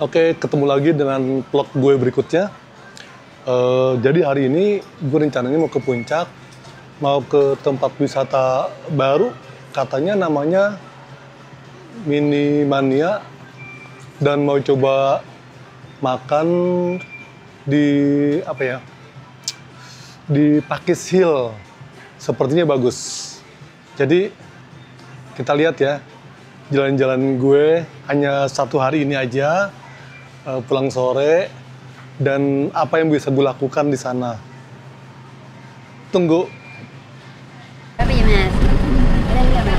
Oke, ketemu lagi dengan vlog gue berikutnya. Jadi hari ini gue rencananya mau ke puncak, mau ke tempat wisata baru, katanya namanya Mini Mania, dan mau coba makan di di Pakis Hill. Sepertinya bagus. Jadi kita lihat ya, jalan-jalan gue hanya satu hari ini aja. Pulang sore, dan apa yang bisa gue lakukan di sana. Tunggu. Apa ya, Mas? Ada nggak, Mas?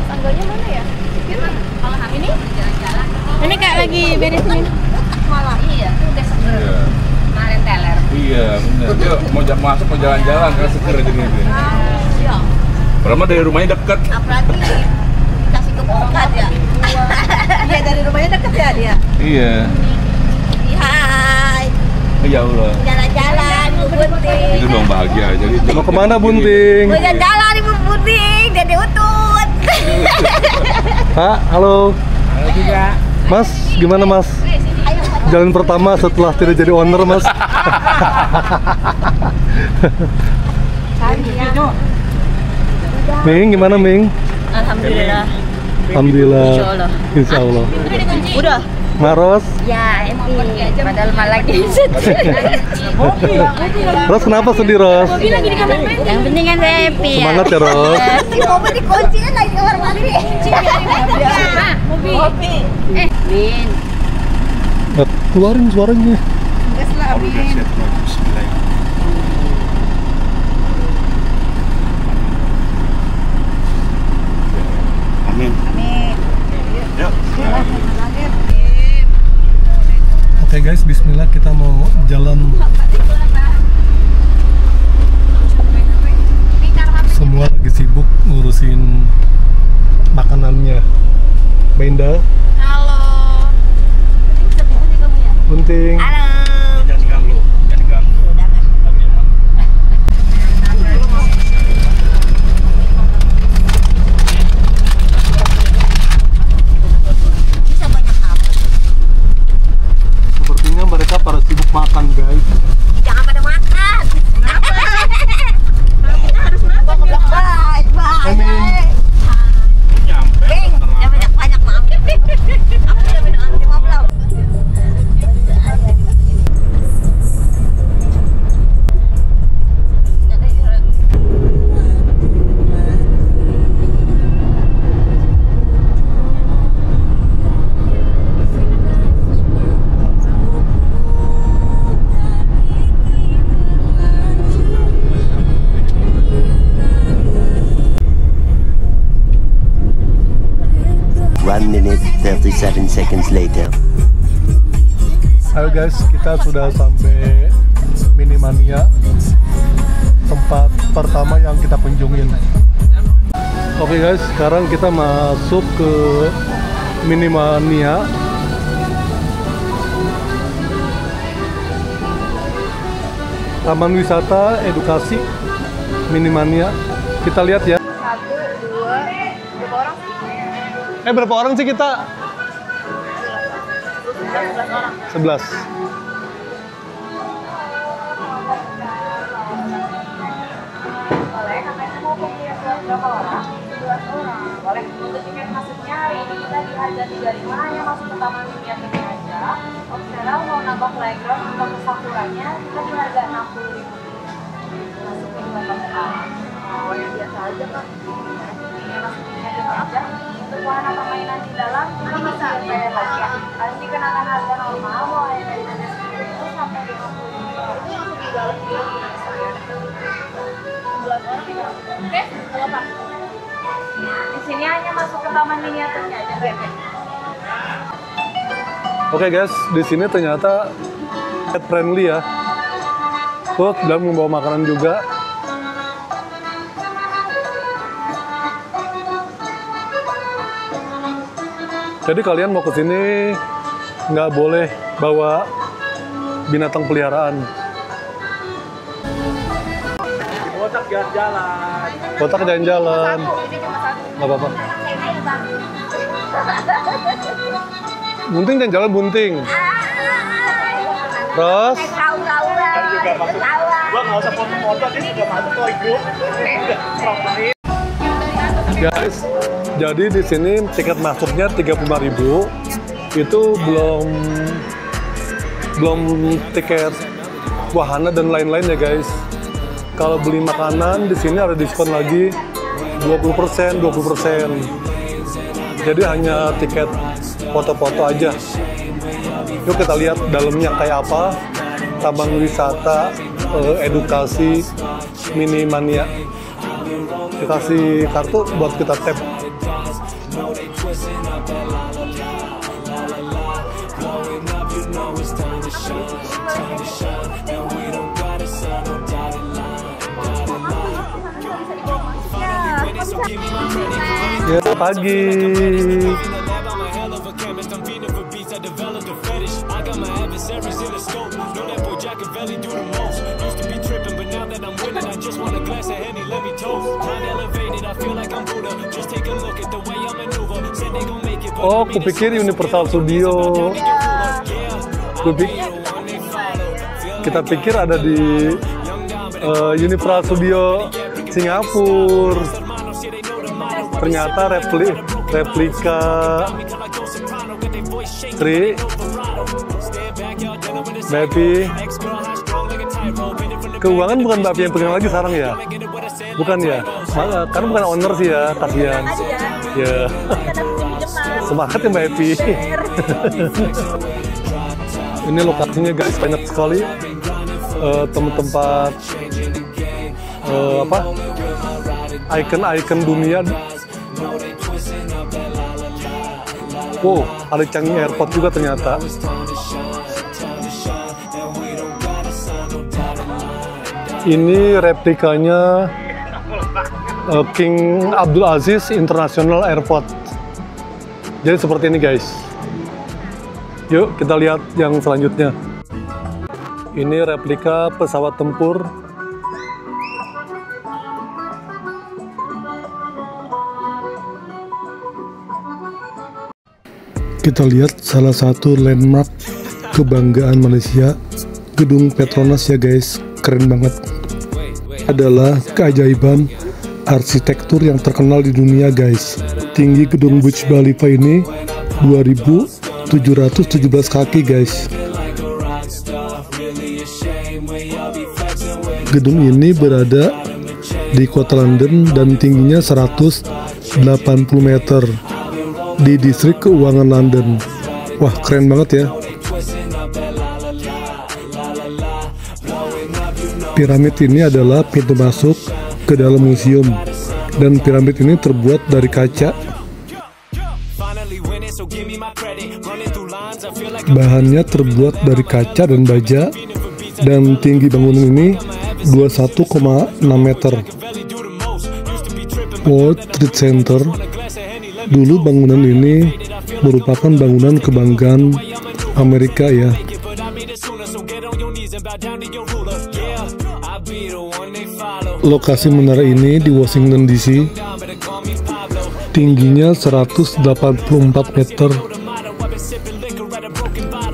Tanggalnya mana ya? Kalau ini jalan-jalan. Ini Kak lagi beresin. Malah iya, itu udah seger. Kemarin teler. Iya, benar. Dia mau masuk mau jalan-jalan karena seger jadi ini. Iya. Padahal dari rumahnya dekat. Apalagi dikasih ke Pokat ya. Iya, dari rumahnya deket ya dia. Iya. Hai. Ya Allah. Jalan-jalan, Bu Bunting. Itu dong bahagia. Jadi Mau kemana, Bunting? Mau jalan-jalan, Ibu Bunting. Jadi utut. Pak, halo. Halo juga. Mas, gimana Mas? Jalan pertama setelah tidak jadi owner, Mas. Ming, gimana Ming? Alhamdulillah. Alhamdulillah. Insyaallah. Insyaallah. Udah. Maros, Ya, Epi. Padahal malah gitu. Ros kenapa sedih, Ros? Yang penting kan saya happy ya. Semangat ya, Ros. Si mobil dikunciin lagi kamar mandi. Mobil. Min. Keluarin suaranya. Gas lah, Min. Amin. Amin. Yuk. Oke guys, bismillah, kita mau jalan. Semua lagi sibuk ngurusin makanannya. Benda, Halo. Bunting. Halo. Jangan diganggu. Jangan diganggu. Bisa banyak apa? Sepertinya mereka pada sibuk makan guys. Jangan pada makan. Kenapa? Kita harus makan. Baik, baik. Amin. Nyampe. Bing, jangan banyak-banyak maaf. Aku udah minum anti belum? One minute, 37 seconds later. Ayo guys, kita sudah sampai Mini Mania, tempat pertama yang kita kunjungin. Oke guys, sekarang kita masuk ke Mini Mania. Taman wisata edukasi Mini Mania. Kita lihat ya. 1, 2, berapa orang sih? Berapa orang sih kita? 11 orang. 11. Boleh, katanya mau punya berapa orang? 11 orang. Boleh. Untuk tiket masuknya hari ini kita di harga 35, hanya masuk ke Taman Miniatur aja. Opsional mau nambah playground atau ke Sakuranya, kita di harga 60.000. Masuk ke 2 tempat. Oh, yang biasa aja kan. Ini masuk miniatur aja. Untuk wahana permainan di dalam, kita bisa bayar lagi ya. Harus dikenakan harga normal, mulai dari 10.000 sampai 50.000. Itu langsung di dalam bisa ya. 11 orang juga. Oke, kalau Pak. Di sini hanya masuk ke taman miniaturnya aja, Pak. Oke guys, di sini ternyata pet friendly ya. Tuh, dalam membawa makanan juga. Jadi kalian mau ke sini nggak boleh bawa binatang peliharaan. Botak jalan-jalan. Botak jalan-jalan. Ini cuma satu. Nggak apa-apa. Ini, Bang. Bunting dan jalan bunting. Terus Gua nggak usah foto-foto, dia sudah masuk ke grup. guys, jadi di sini tiket masuknya 35.000. Itu belum tiket wahana dan lain-lain ya guys. Kalau beli makanan di sini ada diskon lagi 20%. Jadi hanya tiket foto-foto aja. Yuk kita lihat dalamnya kayak apa. Taman wisata, edukasi, mini mania. Dikasih kartu buat kita tap. Ya pagi. Oh, kupikir Universal Studio. Kita pikir ada di Universal Studio Singapura. Ternyata replika Tri Baby. Keuangan bukan Bapi yang pegang lagi sekarang ya? Bukan ya? Karena bukan owner sih ya, kasihan. Ya. Semangat ya Mbak Epi. Ini lokasinya guys, banyak sekali tempat-tempat ikon-ikon dunia. Wow, ada Changi Airport juga ternyata. Ini replikanya King Abdul Aziz International Airport. Jadi seperti ini guys. Yuk kita lihat yang selanjutnya. Ini replika pesawat tempur. Kita lihat salah satu landmark kebanggaan Malaysia, Gedung Petronas ya guys. Keren banget. Adalah keajaiban arsitektur yang terkenal di dunia guys. Tinggi gedung Burj Khalifa ini 2.717 kaki guys. Gedung ini berada di kota London dan tingginya 180 meter di distrik keuangan London. Wah, keren banget ya. Piramid ini adalah pintu masuk ke dalam museum, dan piramid ini terbuat dari kaca. Bahannya terbuat dari kaca dan baja, dan tinggi bangunan ini 21,6 meter. World Trade Center, dulu bangunan ini merupakan bangunan kebanggaan Amerika ya. Lokasi menara ini di Washington DC, tingginya 184 meter.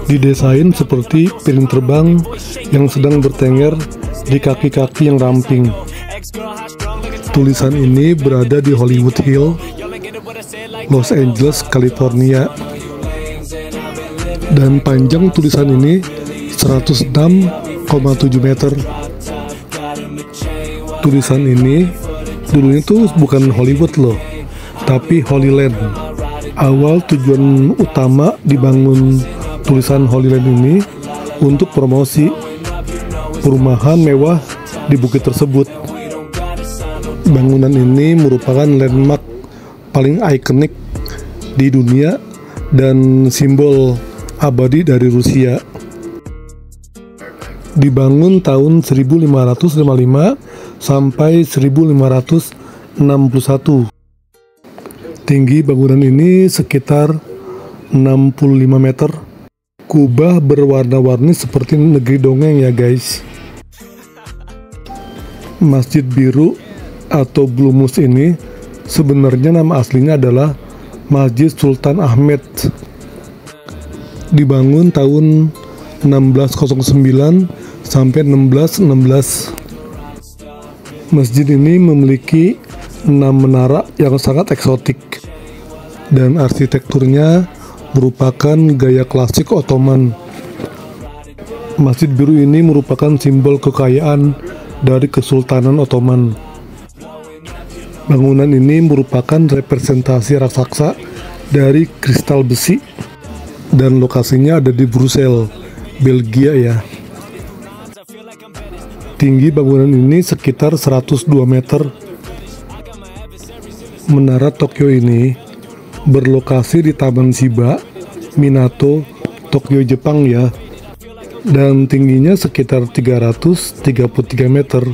Didesain seperti piring terbang yang sedang bertengger di kaki-kaki yang ramping. Tulisan ini berada di Hollywood Hill, Los Angeles, California. Dan panjang tulisan ini 106,7 meter. Tulisan ini dulunya tuh bukan Hollywood loh, tapi Holyland. Awal tujuan utama dibangun tulisan Holyland ini untuk promosi perumahan mewah di bukit tersebut. Bangunan ini merupakan landmark paling ikonik di dunia dan simbol abadi dari Rusia. Dibangun tahun 1555 sampai 1561. Tinggi bangunan ini sekitar 65 meter. Kubah berwarna-warni seperti negeri dongeng ya guys. Masjid Biru atau Blue Mosque ini sebenarnya nama aslinya adalah Masjid Sultan Ahmed. Dibangun tahun 1609 sampai 1616. Masjid ini memiliki 6 menara yang sangat eksotik dan arsitekturnya merupakan gaya klasik Ottoman. Masjid biru ini merupakan simbol kekayaan dari Kesultanan Ottoman. Bangunan ini merupakan representasi raksasa dari kristal besi dan lokasinya ada di Brussels, Belgia ya. Tinggi bangunan ini sekitar 102 meter. Menara Tokyo ini berlokasi di Taman Shiba, Minato, Tokyo, Jepang ya. Dan tingginya sekitar 333 meter.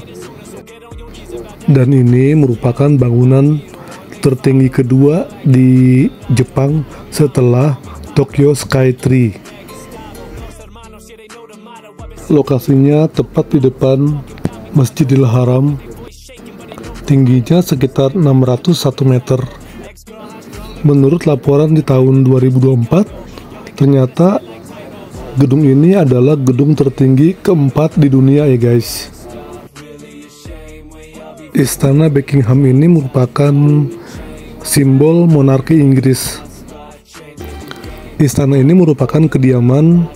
Dan ini merupakan bangunan tertinggi kedua di Jepang setelah Tokyo Sky Tree. Lokasinya tepat di depan Masjidil Haram. Tingginya sekitar 601 meter. Menurut laporan di tahun 2024, ternyata gedung ini adalah gedung tertinggi keempat di dunia ya guys. Istana Buckingham ini merupakan simbol monarki Inggris. Istana ini merupakan kediaman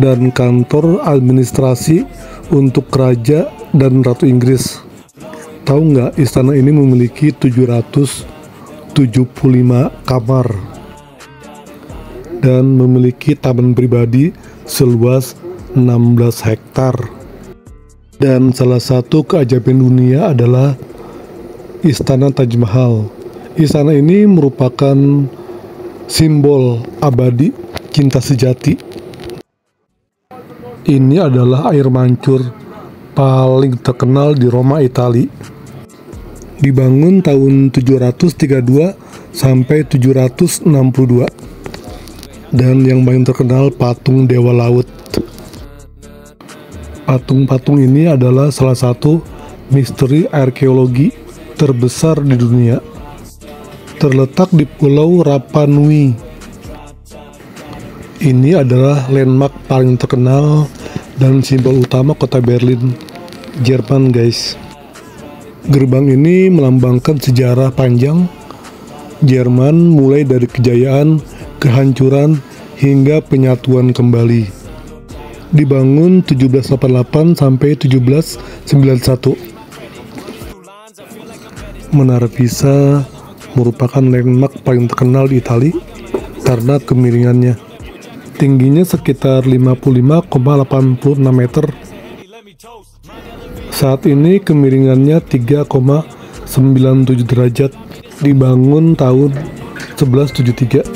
dan kantor administrasi untuk Raja dan Ratu Inggris. Tahu nggak, istana ini memiliki 775 kamar dan memiliki taman pribadi seluas 16 hektar. Dan salah satu keajaiban dunia adalah Istana Taj Mahal. Istana ini merupakan simbol abadi cinta sejati. Ini adalah air mancur paling terkenal di Roma, Italia. Dibangun tahun 732 sampai 762. Dan yang paling terkenal patung Dewa Laut. Patung-patung ini adalah salah satu misteri arkeologi terbesar di dunia. Terletak di Pulau Rapa Nui. Ini adalah landmark paling terkenal dan simbol utama kota Berlin, Jerman guys. Gerbang ini melambangkan sejarah panjang Jerman mulai dari kejayaan, kehancuran, hingga penyatuan kembali. Dibangun 1788 sampai 1791. Menara Pisa merupakan landmark paling terkenal di Italia karena kemiringannya. Tingginya sekitar 55,86 meter. Saat ini kemiringannya 3,97 derajat. Dibangun tahun 1173.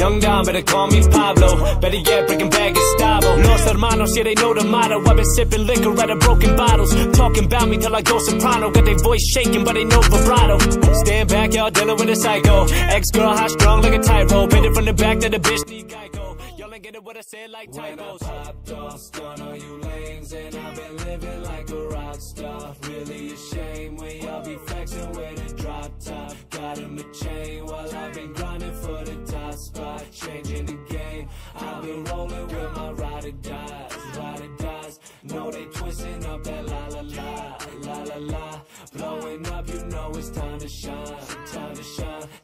Young Don, better call me Pablo. Better get breaking bag Gustavo. Los hermanos, yeah, they know the motto. I've been sipping liquor out of broken bottles. Talking about me till I go soprano. Got their voice shaking, but they know vibrato. Stand back, y'all dealing with a psycho. Ex-girl, hot strong like a tightrope. Hit it from the back to the bitch need Geico. Y'all ain't get it what I said like typos. When I popped off, stun on you lanes. And I've been living like a rock star. Really a shame when y'all be flexing with a drop top. Got him a chain while I've been grinding for the top spot. Changing the game, I've been rolling with my ride or dies. No, they twisting up that la la la. Blowing up, you know it's time to shine.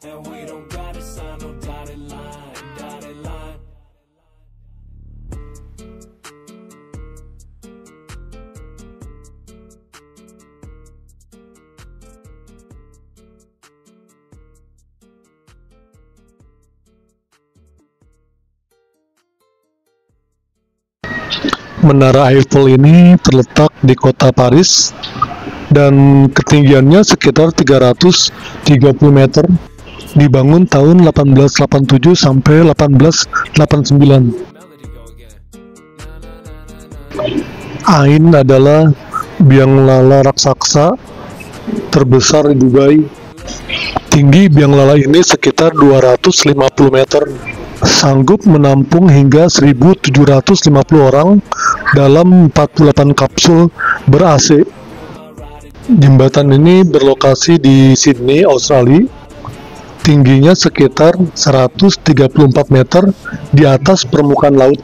And we don't gotta sign no dotted line. Menara Eiffel ini terletak di kota Paris dan ketinggiannya sekitar 330 meter. Dibangun tahun 1887 sampai 1889. Ain adalah biang lala raksasa terbesar di Dubai. Tinggi biang lala ini sekitar 250 meter. Sanggup menampung hingga 1.750 orang dalam 48 kapsul ber-AC. Jembatan ini berlokasi di Sydney, Australia. Tingginya sekitar 134 meter di atas permukaan laut.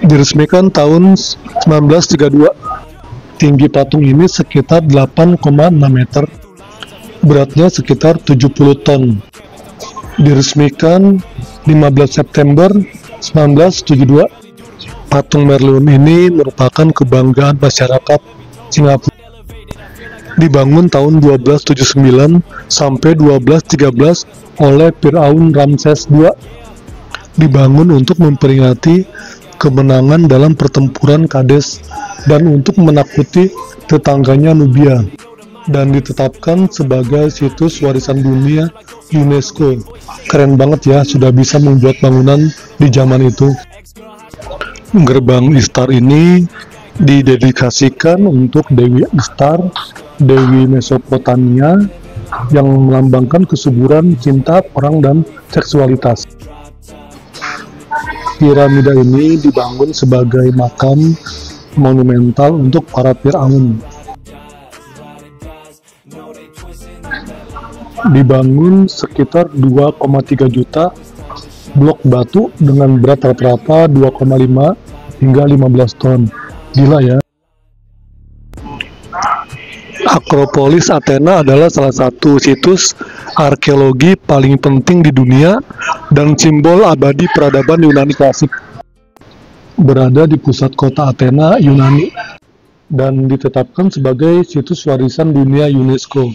Diresmikan tahun 1932. Tinggi patung ini sekitar 8,6 meter. Beratnya sekitar 70 ton. Diresmikan 15 September 1972. Patung Merlion ini merupakan kebanggaan masyarakat Singapura. Dibangun tahun 1279 sampai 1213 oleh Firaun Ramses II. Dibangun untuk memperingati kemenangan dalam pertempuran Kades dan untuk menakuti tetangganya Nubia, dan ditetapkan sebagai situs warisan dunia UNESCO. Keren banget ya, sudah bisa membuat bangunan di zaman itu. Gerbang Ishtar ini didedikasikan untuk Dewi Ishtar, Dewi Mesopotamia, yang melambangkan kesuburan, cinta, perang, dan seksualitas. Piramida ini dibangun sebagai makam monumental untuk para Firaun. Dibangun sekitar 2,3 juta blok batu dengan berat rata-rata 2,5 hingga 15 ton. Gila ya. Akropolis Athena adalah salah satu situs arkeologi paling penting di dunia dan simbol abadi peradaban Yunani klasik. Berada di pusat kota Athena, Yunani, dan ditetapkan sebagai situs warisan dunia UNESCO.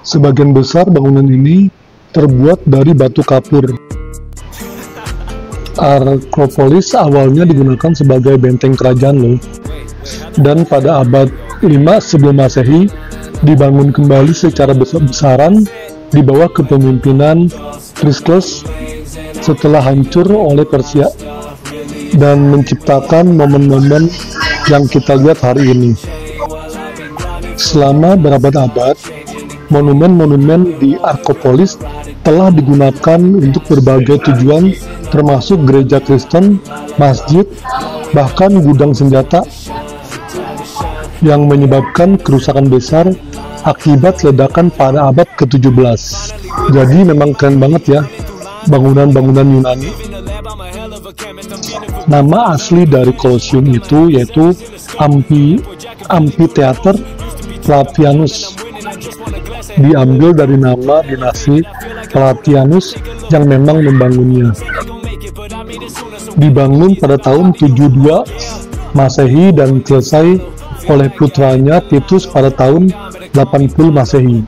Sebagian besar bangunan ini terbuat dari batu kapur. Akropolis awalnya digunakan sebagai benteng kerajaan loh. Dan pada abad 5 sebelum Masehi dibangun kembali secara besar-besaran di bawah kepemimpinan Chrysos setelah hancur oleh Persia, dan menciptakan momen-momen yang kita lihat hari ini. Selama berabad-abad, monumen-monumen di Akropolis telah digunakan untuk berbagai tujuan, termasuk gereja Kristen, masjid, bahkan gudang senjata, yang menyebabkan kerusakan besar akibat ledakan pada abad ke-17. Jadi memang keren banget ya bangunan-bangunan Yunani. Nama asli dari Colosseum itu yaitu Amphitheater Plautianus. Diambil dari nama dinasti Plautianus yang memang membangunnya. Dibangun pada tahun 72 Masehi dan selesai oleh putranya Titus pada tahun 80 Masehi.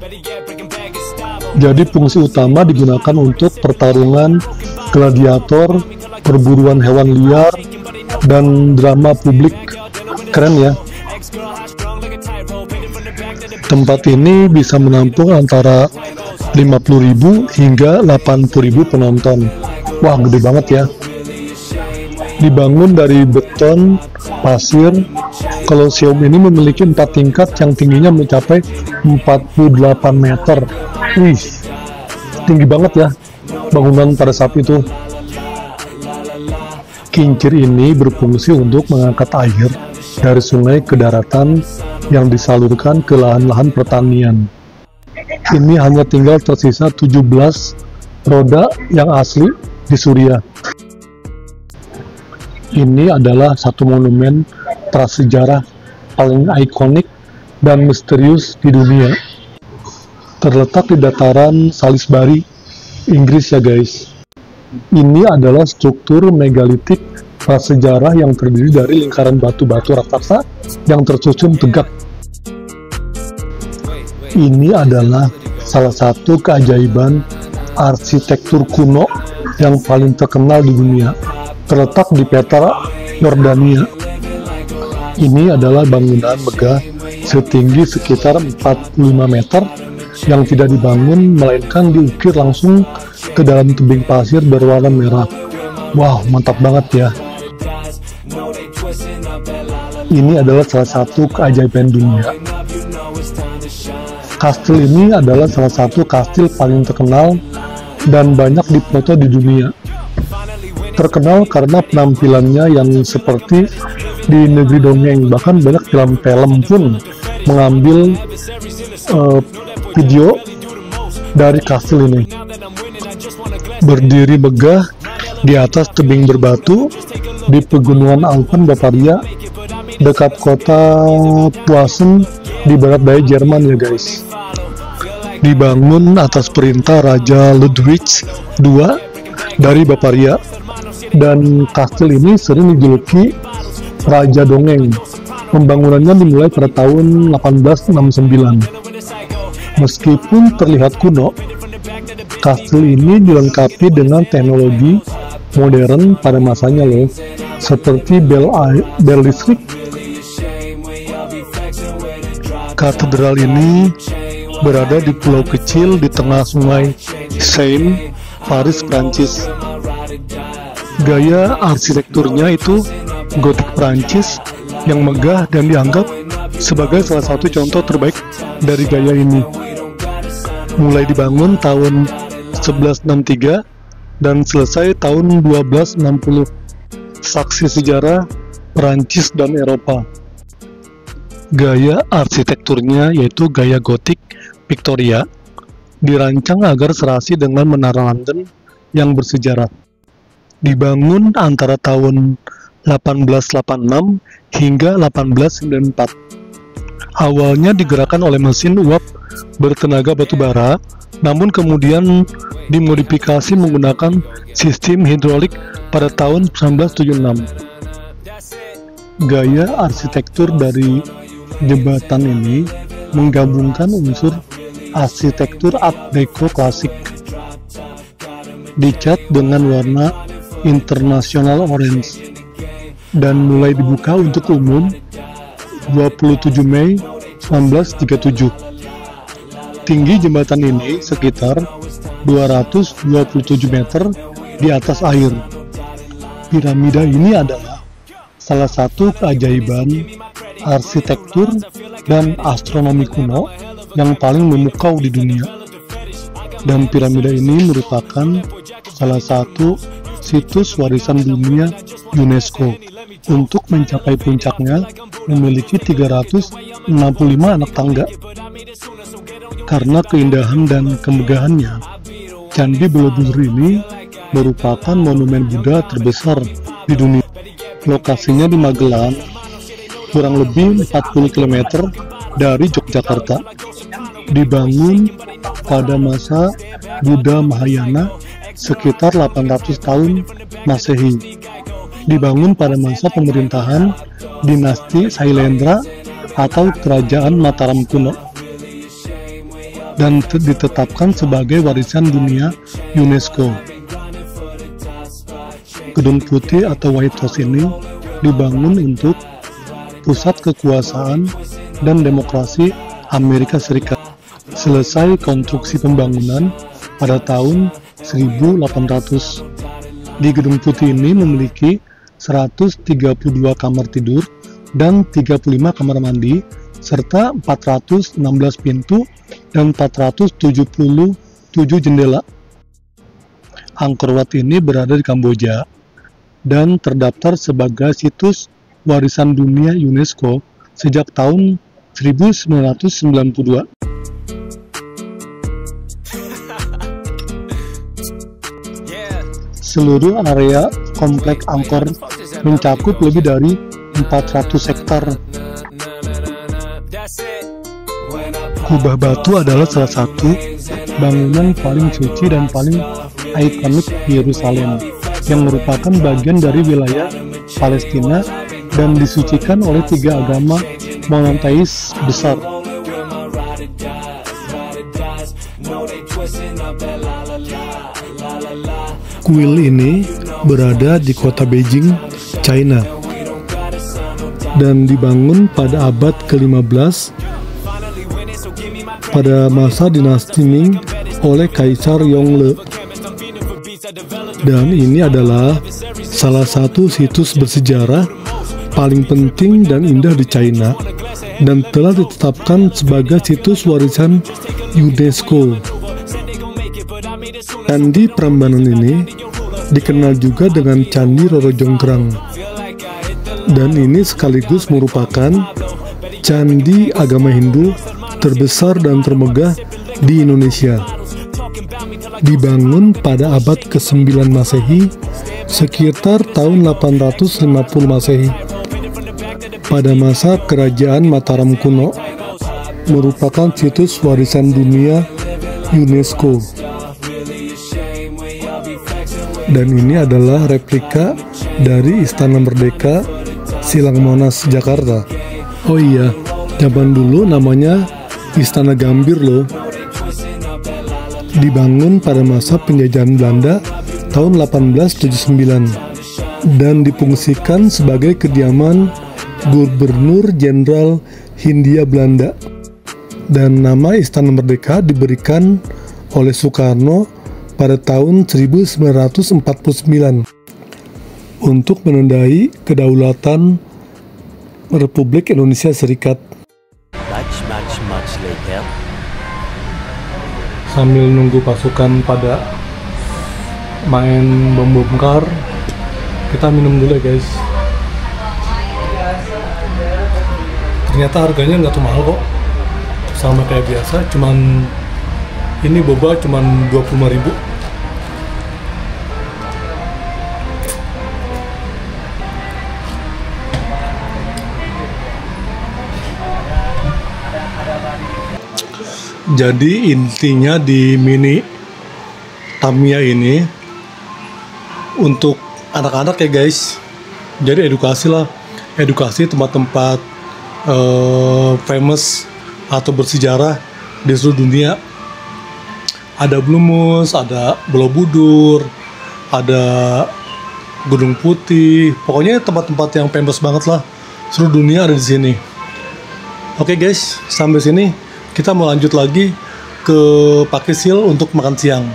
Jadi fungsi utama digunakan untuk pertarungan gladiator, perburuan hewan liar, dan drama publik. Keren ya. Tempat ini bisa menampung antara 50.000 hingga 80.000 penonton. Wah, gede banget ya. Dibangun dari beton, pasir, Colosseum ini memiliki 4 tingkat yang tingginya mencapai 48 meter. Wih, tinggi banget ya bangunan pada saat itu. Kincir ini berfungsi untuk mengangkat air dari sungai ke daratan yang disalurkan ke lahan-lahan pertanian. Ini hanya tinggal tersisa 17 roda yang asli di Suriah. Ini adalah satu monumen prasejarah paling ikonik dan misterius di dunia. Terletak di dataran Salisbury, Inggris ya guys. Ini adalah struktur megalitik prasejarah yang terdiri dari lingkaran batu-batu raksasa yang tersusun tegak. Ini adalah salah satu keajaiban arsitektur kuno yang paling terkenal di dunia. Terletak di Petra, Yordania. Ini adalah bangunan megah setinggi sekitar 45 meter yang tidak dibangun melainkan diukir langsung ke dalam tebing pasir berwarna merah. Wow, mantap banget ya. Ini adalah salah satu keajaiban dunia. Kastil ini adalah salah satu kastil paling terkenal dan banyak difoto di dunia. Terkenal karena penampilannya yang seperti di negeri dongeng, bahkan banyak film-film pun mengambil video dari kastil ini. Berdiri megah di atas tebing berbatu di pegunungan Alpen Bavaria, dekat kota Posen di barat daya Jerman ya guys. Dibangun atas perintah Raja Ludwig II dari Bavaria, dan kastil ini sering dijuluki Raja Dongeng. Pembangunannya dimulai pada tahun 1869. Meskipun terlihat kuno, kastil ini dilengkapi dengan teknologi modern pada masanya loh, seperti bel listrik. Katedral ini berada di pulau kecil di tengah sungai Seine, Paris, Prancis. Gaya arsitekturnya itu gotik Prancis yang megah dan dianggap sebagai salah satu contoh terbaik dari gaya ini. Mulai dibangun tahun 1163 dan selesai tahun 1260. Saksi sejarah Prancis dan Eropa. Gaya arsitekturnya yaitu gaya gotik Victoria, dirancang agar serasi dengan Menara London yang bersejarah. Dibangun antara tahun 1886 hingga 1894. Awalnya digerakkan oleh mesin uap bertenaga batu bara, namun kemudian dimodifikasi menggunakan sistem hidrolik pada tahun 1976. Gaya arsitektur dari jembatan ini menggabungkan unsur arsitektur Art Deco klasik, dicat dengan warna internasional orange, dan mulai dibuka untuk umum 27 Mei 1937. Tinggi jembatan ini sekitar 227 meter di atas air. Piramida ini adalah salah satu keajaiban arsitektur dan astronomi kuno yang paling memukau di dunia. Dan piramida ini merupakan salah satu situs warisan dunia UNESCO. Untuk mencapai puncaknya memiliki 365 anak tangga. Karena keindahan dan kemegahannya, Candi Borobudur ini merupakan monumen Buddha terbesar di dunia. Lokasinya di Magelang, kurang lebih 40 km dari Yogyakarta. Dibangun pada masa Buddha Mahayana sekitar 800 tahun Masehi. Dibangun pada masa pemerintahan dinasti Sailendra atau Kerajaan Mataram kuno, dan ditetapkan sebagai warisan dunia UNESCO. Gedung Putih atau White House ini dibangun untuk pusat kekuasaan dan demokrasi Amerika Serikat. Selesai konstruksi pembangunan pada tahun 1800. Di Gedung Putih ini memiliki 132 kamar tidur dan 35 kamar mandi, serta 416 pintu dan 477 jendela. Angkor Wat ini berada di Kamboja dan terdaftar sebagai situs warisan dunia UNESCO sejak tahun 1992. Seluruh area komplek Angkor mencakup lebih dari 400 hektar. Kubah Batu adalah salah satu bangunan paling suci dan paling ikonik di Yerusalem, yang merupakan bagian dari wilayah Palestina dan disucikan oleh 3 agama monoteis besar. Kuil ini berada di kota Beijing, China, dan dibangun pada abad ke-15 pada masa dinasti Ming oleh Kaisar Yongle. Dan ini adalah salah satu situs bersejarah paling penting dan indah di China, dan telah ditetapkan sebagai situs warisan UNESCO. Candi Prambanan ini dikenal juga dengan Candi Roro Jonggrang, dan ini sekaligus merupakan candi agama Hindu terbesar dan termegah di Indonesia. Dibangun pada abad ke-9 Masehi, sekitar tahun 850 Masehi. Pada masa Kerajaan Mataram kuno, merupakan situs warisan dunia UNESCO. Dan ini adalah replika dari Istana Merdeka Silang Monas, Jakarta. Oh iya, zaman dulu namanya Istana Gambir loh. Dibangun pada masa penjajahan Belanda tahun 1879 dan difungsikan sebagai kediaman Gubernur Jenderal Hindia Belanda. Dan nama Istana Merdeka diberikan oleh Soekarno pada tahun 1949 untuk menandai kedaulatan Republik Indonesia Serikat. Much later. Sambil nunggu pasukan pada main membongkar, kita minum dulu ya guys. Ternyata harganya nggak tuh mahal kok, sama kayak biasa, cuman ini boba cuman 25.000. Jadi intinya di mini Tamiya ini untuk anak-anak ya guys. Jadi edukasi tempat-tempat famous atau bersejarah di seluruh dunia. Ada Blue Moose, ada Borobudur, ada Gunung Putih. Pokoknya tempat-tempat yang famous banget lah. Seluruh dunia ada di sini. Oke guys, sampai sini. Kita mau lanjut lagi ke Pakisil untuk makan siang.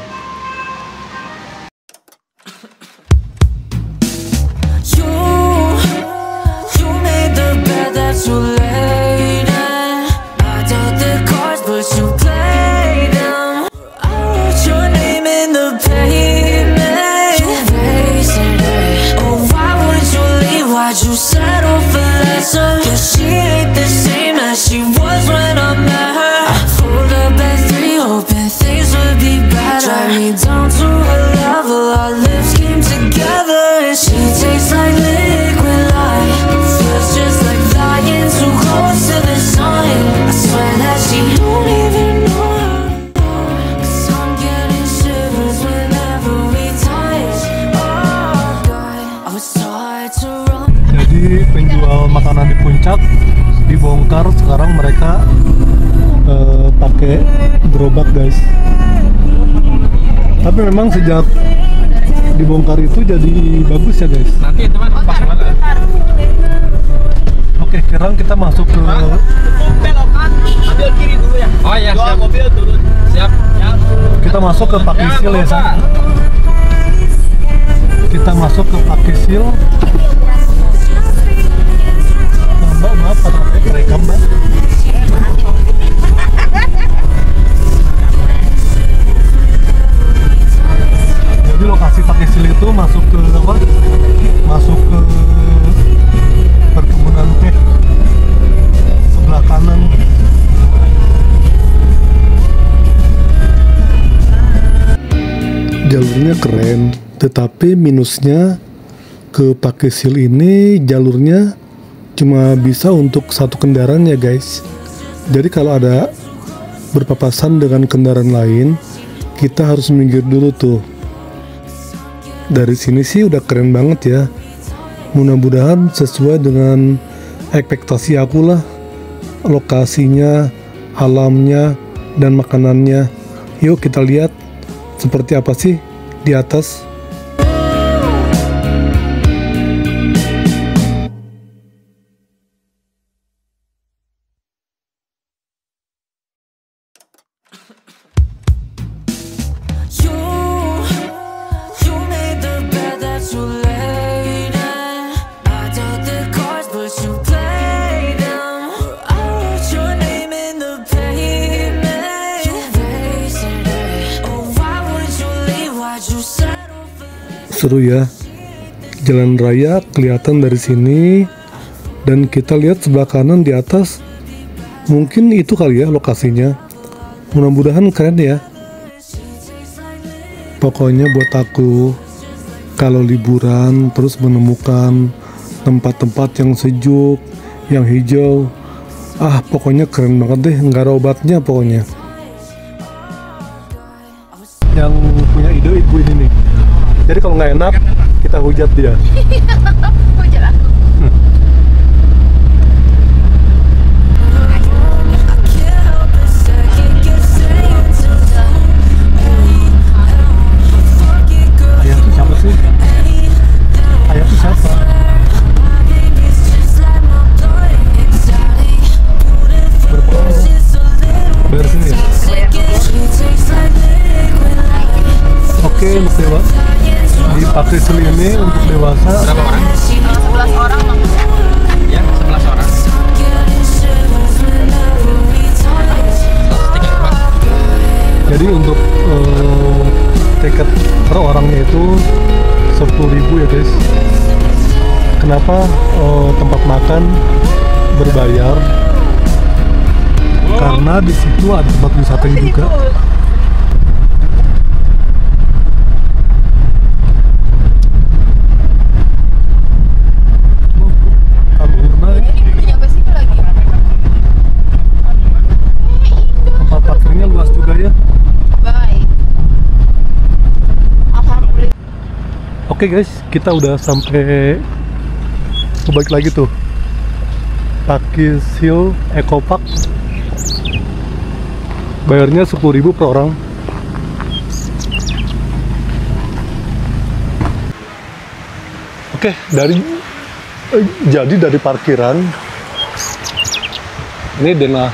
Jadi penjual makanan di puncak dibongkar, sekarang mereka pakai gerobak guys. Tapi memang sejak dibongkar itu jadi bagus ya guys. Nanti teman pas banget. Oke, sekarang kita masuk ke Ambil kiri dulu ya. Oh iya, Dua siap. mobil turun. Siap. kita masuk ke Pakisil ya, San. Kita masuk ke Pakisil. Mbak, maaf, pada rekam, Mbak. Jadi lokasi Pakisil itu masuk ke apa? Masuk ke perkebunan teh sebelah kanan. Jalurnya keren, tetapi minusnya ke Pakisil ini jalurnya cuma bisa untuk satu kendaraan ya guys. Jadi kalau ada berpapasan dengan kendaraan lain, kita harus minggir dulu tuh. Dari sini sih udah keren banget ya. Mudah-mudahan sesuai dengan ekspektasi aku lah. Lokasinya, alamnya, dan makanannya. Yuk kita lihat seperti apa sih di atas. Seru ya, jalan raya kelihatan dari sini, dan kita lihat sebelah kanan di atas Mungkin itu kali ya lokasinya. Mudah-mudahan keren ya. Pokoknya buat aku, kalau liburan terus menemukan tempat-tempat yang sejuk, yang hijau, pokoknya keren banget deh, nggak ada obatnya pokoknya. Yang punya ide ibu ini nih. Jadi kalau nggak enak, kita hujat dia. Hujat aku. Ayah tuh siapa sih? Ayah tuh siapa? Bayar sini ya? Oke, untuk dewasa dipakai seli ini untuk dewasa. Berapa orang? 11 orang Bang. Ya, 11 orang. Tiket Pak. Jadi untuk tiket per orangnya itu 10.000 ya guys. Kenapa tempat makan berbayar? Karena di situ ada tempat wisatanya juga. Nyampe situ lagi. Tempat parkirnya luas juga ya. Baik. Alhamdulillah. Oke guys, kita udah sampai balik lagi tuh. Pakis Hill Eco Park. Bayarnya 10.000 per orang. Oke, jadi dari parkiran ini denah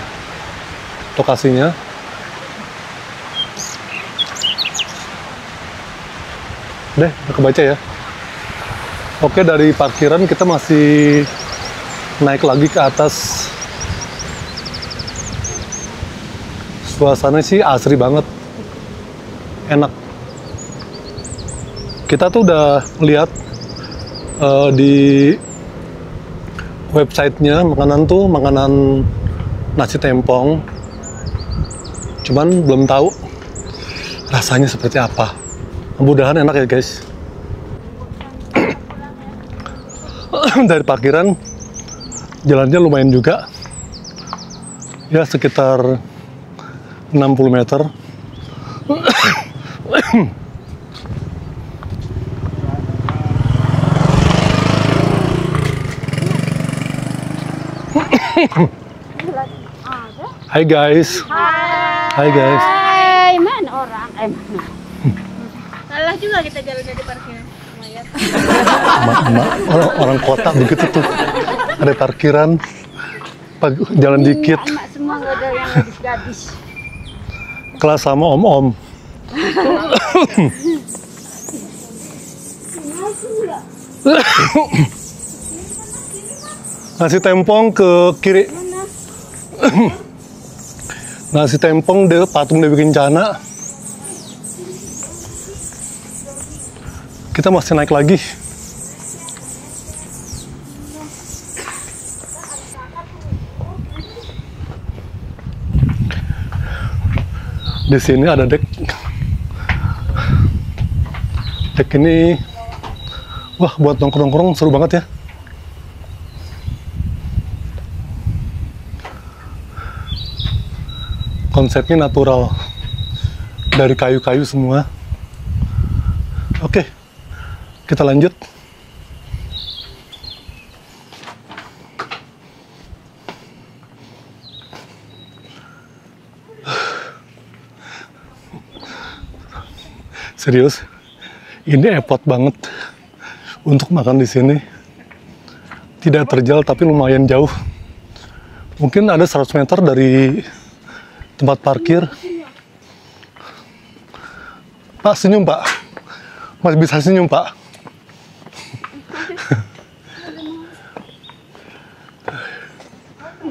lokasinya. Deh, udah kebaca ya. Oke, dari parkiran kita masih naik lagi ke atas. Suasananya sih asri banget, enak. Kita tuh udah lihat di websitenya makanan nasi tempong, cuman belum tahu rasanya seperti apa. Mudah-mudahan enak ya guys. Dari parkiran jalannya lumayan juga ya, sekitar 60 meter. Hai guys. Hai guys. Hai, mana orang? Mana? Salah juga kita jalan dari parkiran. Orang kota begitu tuh. Ada parkiran, jalan dikit. Anak semua nggak ada yang gadis-gadis. Kelas sama om-om. Nasi tempong ke kiri. Nasi tempong deh, patung Dewi Kencana. Kita masih naik lagi. Di sini ada dek. Dek ini, wah, buat nongkrong-nongkrong seru banget ya. Konsepnya natural, dari kayu-kayu semua. Oke, kita lanjut. Serius, ini effort banget untuk makan di sini. Tidak terjal tapi lumayan jauh. Mungkin ada 100 meter dari tempat parkir. Pak, senyum Pak. Masih bisa senyum Pak.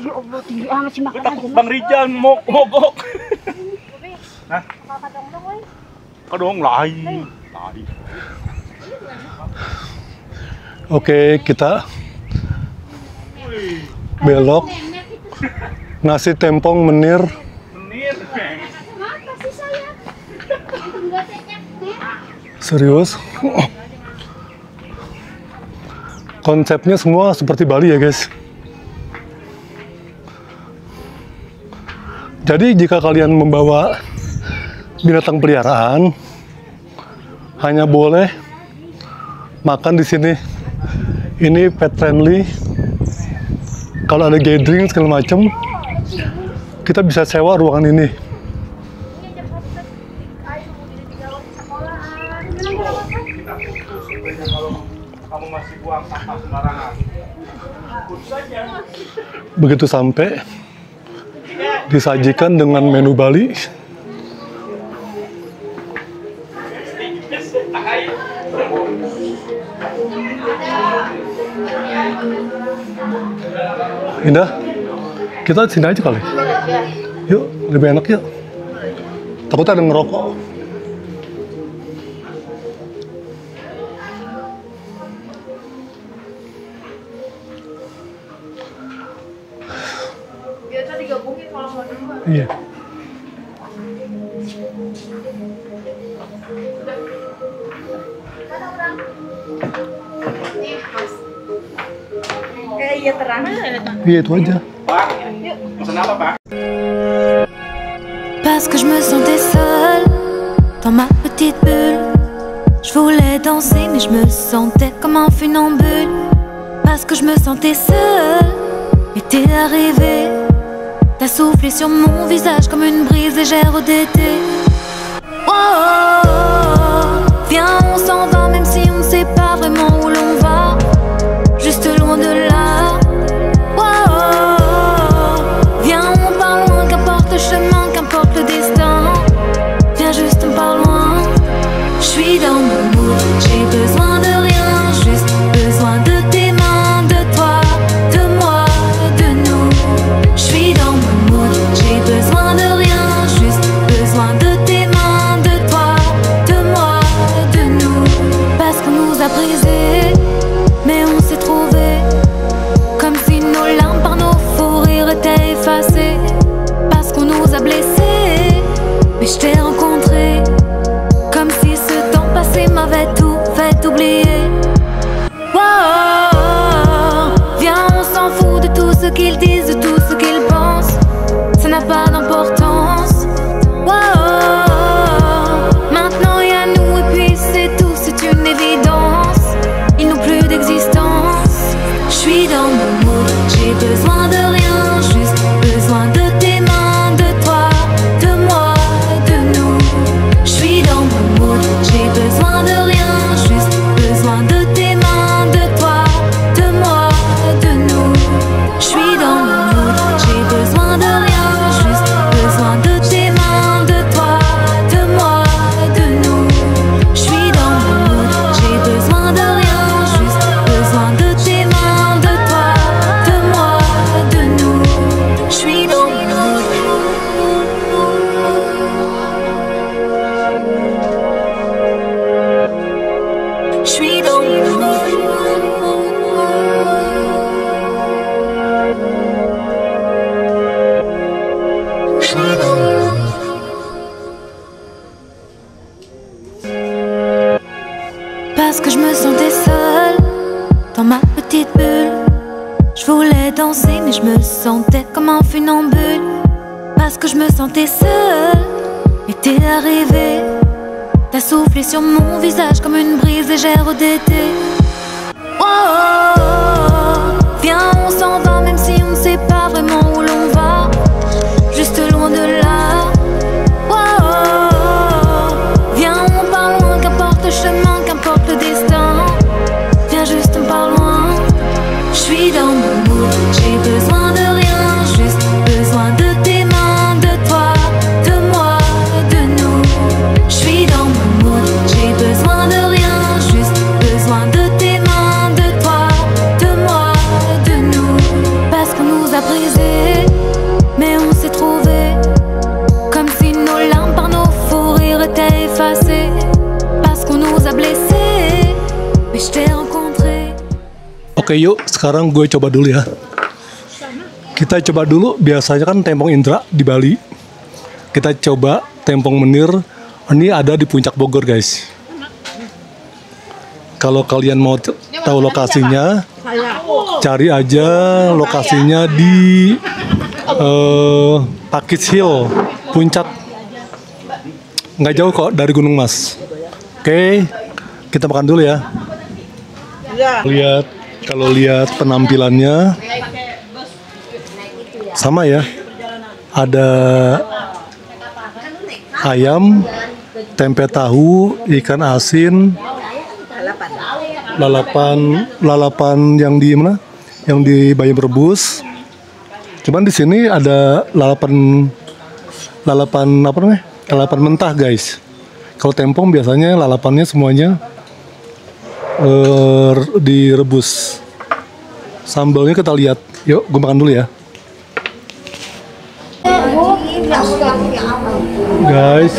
Ya Allah, tinggi amat sih makan aja. Bang Rijal mogok. Hah? Kadong lain. Oke, kita belok Nasi tempong menir. Serius? Konsepnya semua seperti Bali ya guys. Jadi jika kalian membawa binatang peliharaan, hanya boleh makan di sini. Ini pet friendly. Kalau ada gathering segala macam, kita bisa sewa ruangan ini. Kamu masih buang sampah sembarangan. Begitu sampai, disajikan dengan menu Bali. Indah, kita sini aja kali. Yuk, lebih enak yuk. Takutnya ada ngerokok. Biasa digabungin kalau mau dulu. Iya. Iya terang. Iya itu aja. Pak, pesan apa Pak? Parce que je me sentais seule dans ma petite bulle. Je voulais danser mais je me sentais comme un funambule. Parce que je me sentais seule et t'es arrivé. T'as soufflé sur mon visage comme une brise légère d'été. Oh, oh, oh, viens on s'en va même si on ne sait pas vraiment où l'on va. Juste loin de là. Oh, oh, oh, viens on part loin, qu'importe le chemin, qu'importe le destin. Viens juste on part loin. Je suis dans mon mood, j'ai besoin de rien, juste besoin de tes mains, de toi, de moi, de nous. Je suis dans mon mood, j'ai besoin de rien, juste besoin de tes mains, de toi, de moi, de nous. Parce qu'on nous a brisés, mais on s'est trouvés. Comme si nos larmes par nos faux rires étaient effacées. Parce qu'on nous a blessés, mais je t'ai rencontré. Comme si ce temps passé m'avait tout fait oublier. Oh, oh, oh, viens on s'en fout de tout ce qu'ils disent, de tout ce qu'ils pensent. Ça n'a pas d'importance. Oh, oh, oh, maintenant y a nous et puis c'est tout, c'est une évidence. Ils n'ont plus d'existence. Je suis dans mon mood, j'ai besoin de rien, juste besoin de tes mains, de toi, de moi, de nous. Je suis dans mon mood, j'ai besoin de rien, juste besoin de tes mains, de toi, de moi, de nous. Je suis dans mon mood, j'ai besoin de rien, juste besoin de tes mains, de toi, de moi, de nous. Je suis dans mon mood, j'ai besoin de rien, juste besoin de tes mains, de toi, de moi, de nous. Je suis dans mon mood. Je suis dans mon mood. Parce que je me sentais seule dans ma petite bulle. Je voulais danser mais je me sentais comme un funambule. Parce que je me sentais seule et t'es arrivé. T'as soufflé sur mon visage comme une brise légère d'été. Oh, oh, oh, viens on s'en va même si on ne sait pas vraiment où l'on va. Juste loin de là. Oh, oh, oh, viens on part loin, qu'importe le chemin, qu'importe le destin. Viens juste on part loin. Je suis dans mon mood, j'ai besoin de rien, juste besoin de tes mains, de toi, de moi, de nous. Je suis dans mon mood, j'ai besoin de rien, juste besoin de tes mains, de toi, de moi, de nous. Parce qu'on nous a brisés, mais on s'est trouvés. Comme si nos larmes par nos faux rires étaient effacées. Parce qu'on nous a blessés, mais je t'ai rencontré. Oke yuk, sekarang gue coba dulu ya. Kita coba dulu, biasanya kan Tempong Indra di Bali. Kita coba Tempong Menir, ini ada di Puncak Bogor guys. Kalau kalian mau tahu lokasinya, cari aja lokasinya di Pakis Hill, Puncak. Nggak jauh kok dari Gunung Mas. Oke, kita makan dulu ya. Kalau lihat penampilannya sama ya. Ada ayam, tempe tahu, ikan asin, lalapan yang di mana? Yang di bayam rebus. Cuman di sini ada lalapan apa namanya? Lalapan mentah guys. Kalau tempong biasanya lalapannya semuanya direbus. Sambalnya kita lihat. Yuk, gue makan dulu ya. Guys,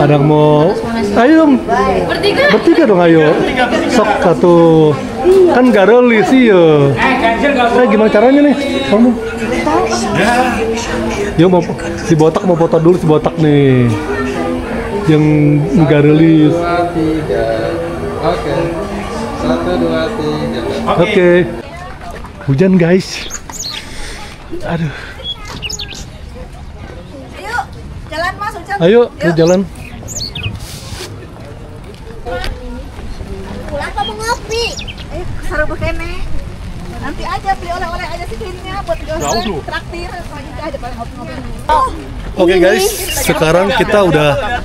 ada yang mau, ayo dong, bertiga dong, ayo, sok satu, kan gak relis sih ya. Gimana caranya nih, kamu? Yuk mau si botak mau foto dulu si botak nih, yang gak relis. 1, 2, 3, oke, 1, 2, 3. Oke. Hujan guys. Aduh. Jalan masuk jalan. Ayo, kita jalan. Pulang kamu ngopi. Sarap kene. Nanti aja beli oleh-oleh aja sih buat traktir. Soalnya aja paling ngopi-ngopi. Oke guys, sekarang kita udah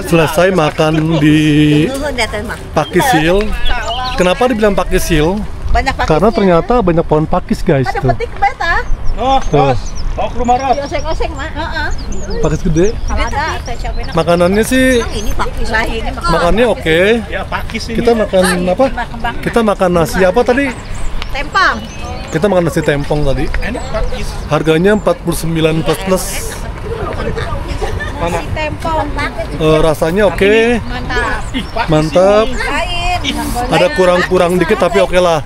selesai makan di Pakis Hill. Kenapa dibilang Pakis Hill? Banyak pakis. Karena ternyata banyak pohon pakis guys. Ada Tuh. petik beta. Tuh. Mau ke rumah Ros. Oseng-oseng mah. Heeh. Pakis gede. Kalau ada Makanannya sih, ini pakis lah ini. makannya oke. Ya pakis ini. Kita makan apa? Kita makan nasi apa tadi? Tempang. Kita makan nasi tempong tadi. Enak pakis. Harganya 49 plus. Mana? Tempang. Rasanya oke. Mantap. Ih, pakis. Mantap. Lain. Ada kurang-kurang dikit tapi oke lah.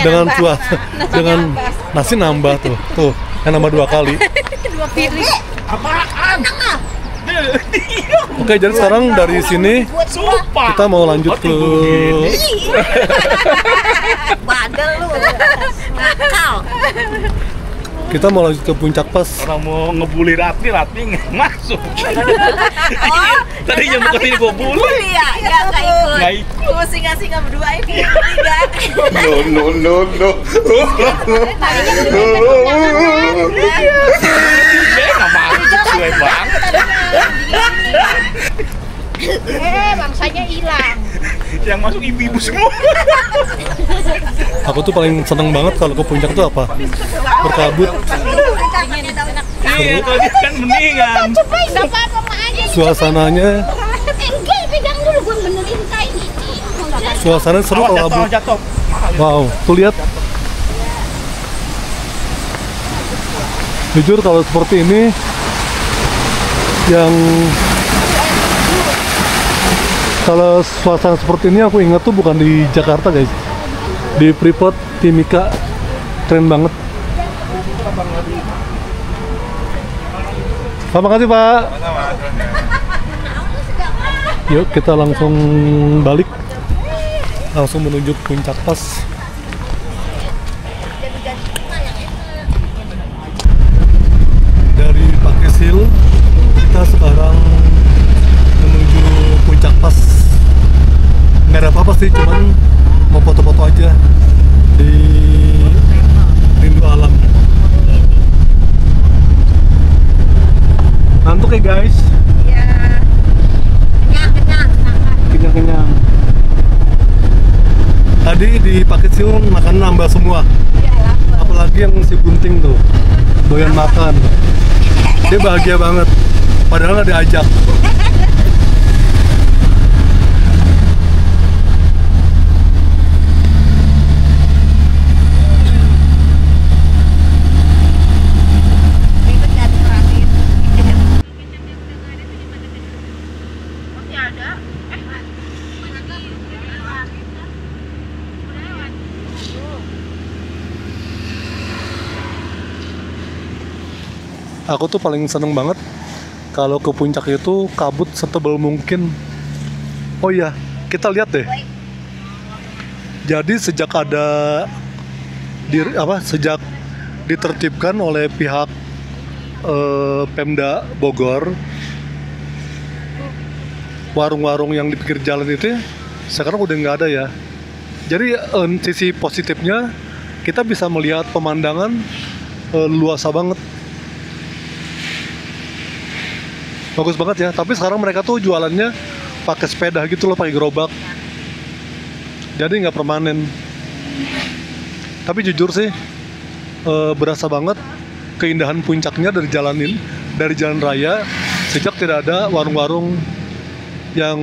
Dengan cuaca, dengan nasi nambah tuh. Tuh, yang nambah 2 kali. 2 piring. Apaan? Oke, jadi sekarang dari sini Sumpah. kita mau lanjut ke Bandel lu. Nakal. kita mau lanjut ke Puncak Pas. Orang mau ngebully Ratni nggak masuk. Tadi yang bukan ini gue bully. Ya, enggak ikut. Nggak ikut. Gue singa-singa berdua ini bertiga. No. Nggak masuk, gue banget. Bangsanya hilang. Yang masuk ibu-ibu semua. Aku tuh paling seneng banget kalau ke puncak tuh apa? Berkabut. Iya, tadi kan mendingan. Suasananya, suasana seru kalau kabut. Jatuh. Wow, tuh lihat. Jujur kalau seperti ini, kalau suasana seperti ini aku ingat tuh bukan di Jakarta guys, di Freeport Timika, keren banget. Terima kasih Pak. Yuk kita langsung balik, langsung menuju Puncak Pas. Dari Pakis Hill kita sekarang menuju Puncak Pas. Nggak ada apa-apa sih, cuman mau foto-foto aja di rindu alam. Ngantuk ya guys? Iya. Kenyang-kenyang. Tadi di Pakis Hill makan nambah semua. Apalagi yang si Gunting tuh doyan makan. Dia bahagia banget. Padahal nggak diajak. Aku tuh paling seneng banget kalau ke puncak itu kabut setebal mungkin. Oh iya, kita lihat deh. Jadi sejak sejak ditertibkan oleh pihak Pemda Bogor, warung-warung yang di pinggir jalan itu sekarang udah nggak ada ya. Jadi sisi positifnya kita bisa melihat pemandangan luasa banget. Bagus banget ya, tapi sekarang mereka tuh jualannya pakai sepeda gitu loh, pakai gerobak. Jadi nggak permanen. Tapi jujur sih, berasa banget keindahan puncaknya dari jalan raya sejak tidak ada warung-warung yang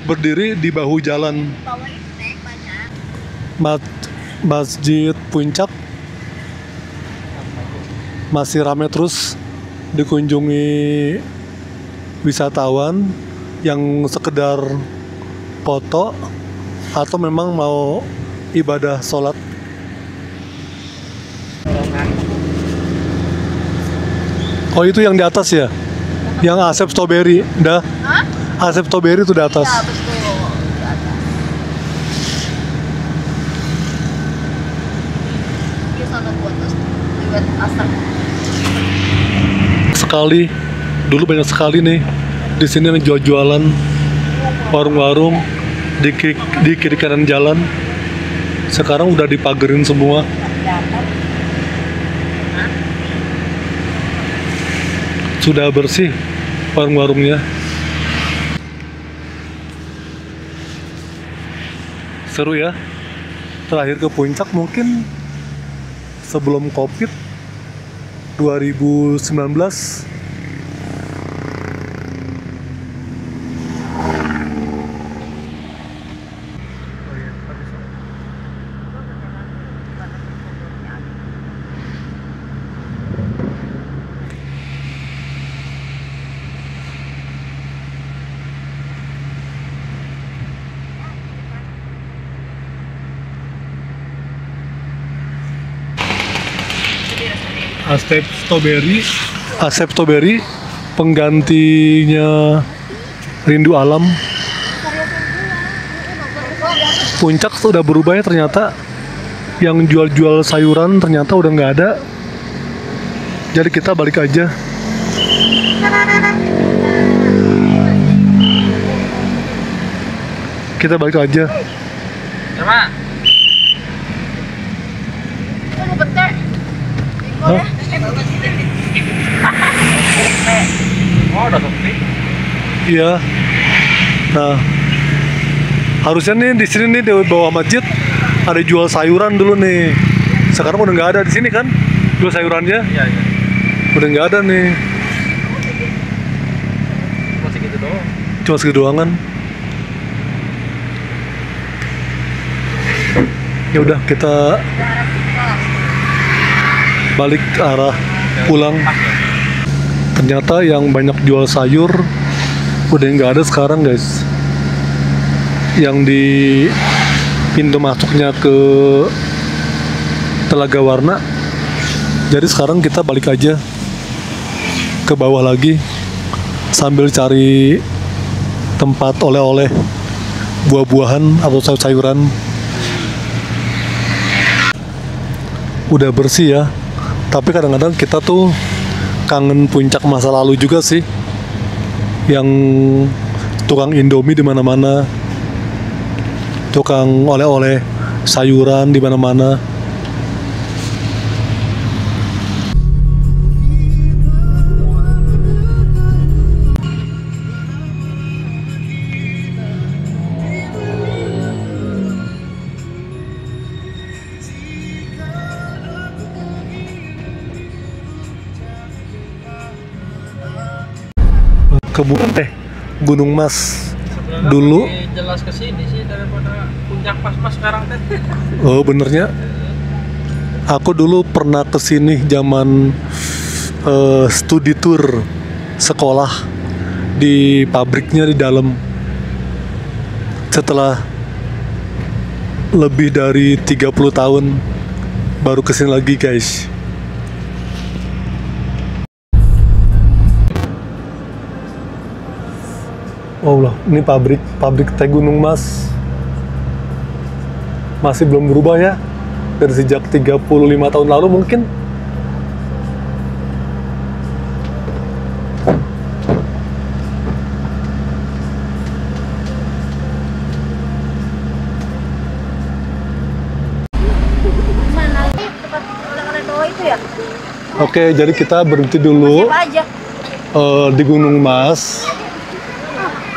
berdiri di bahu jalan. Masjid Puncak masih ramai terus dikunjungi wisatawan yang sekedar foto atau memang mau ibadah sholat. Oh itu yang di atas ya? Yang Asep Strawberry, dah? Asep Strawberry itu di atas. Ya betul. Di sana buat asap. Sekali, dulu banyak sekali nih di sini yang jualan warung-warung di kiri kanan jalan. Sekarang udah dipagerin semua. Sudah bersih warung-warungnya. Seru ya. Terakhir ke puncak mungkin sebelum COVID 2019. Asep Strawberry penggantinya Rindu Alam. Puncak tuh udah berubah ya ternyata. Yang jual-jual sayuran ternyata udah nggak ada. Jadi kita balik aja. Kita balik aja. Sama. Hah? Oh, udah sepi. Iya. Nah, harusnya nih di sini nih di bawah masjid ada jual sayuran dulu nih. Sekarang udah nggak ada di sini kan? Jual sayurannya? Iya. Udah nggak ada nih. Masih gitu doang. Cuma segitu doang kan? Ya udah kita balik ke arah pulang. Ternyata yang banyak jual sayur udah nggak ada sekarang guys. Yang di pintu masuknya ke Telaga Warna. Jadi sekarang kita balik aja ke bawah lagi sambil cari tempat oleh-oleh, buah-buahan atau sayur-sayuran. Udah bersih ya, tapi kadang-kadang kita tuh kangen puncak masa lalu juga sih, yang tukang Indomie di mana-mana, tukang oleh-oleh sayuran di mana-mana. Gunung Mas dulu. Jelas ke sini sih daripada puncak pas sekarang teh. Oh benernya. Aku dulu pernah kesini zaman studi tour sekolah di pabriknya di dalam. Setelah lebih dari 30 tahun baru kesini lagi guys. Oh loh, ini pabrik teh Gunung Mas. Masih belum berubah ya. Dari sejak 35 tahun lalu mungkin. Mana lagi tempat oleh-oleh doa itu ya? Oke, jadi kita berhenti dulu Siapa aja? di Gunung Mas